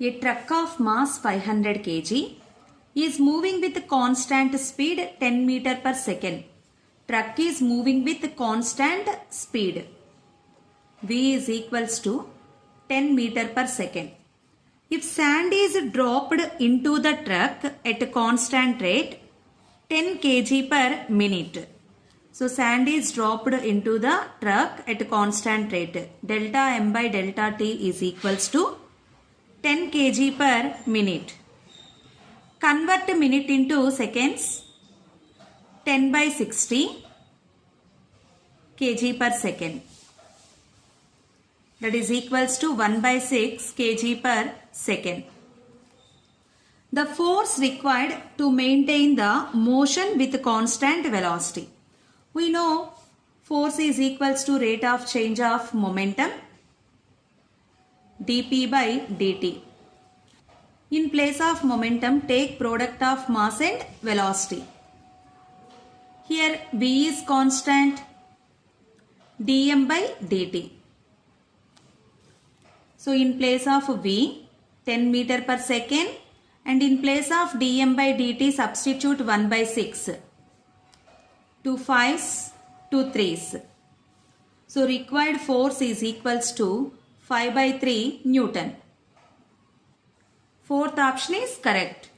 A truck of mass 500 kg is moving with constant speed 10 meter per second. Truck is moving with constant speed. V is equals to 10 meter per second. If sand is dropped into the truck at a constant rate 10 kg per minute. So sand is dropped into the truck at a constant rate. Delta m by delta t is equals to 10 kg per minute. Convert minute into seconds. 10 by 60 kg per second. That is equals to 1 by 6 kg per second. The force required to maintain the motion with constant velocity. We know force is equals to rate of change of momentum dp by dt. In place of momentum, take product of mass and velocity. Here v is constant, dm by dt. So in place of v, 10 meter per second, and in place of dm by dt substitute 1 by 6. 2 5s, 2 3s. So required force is equals to 5 by 3 Newton. Fourth option is correct.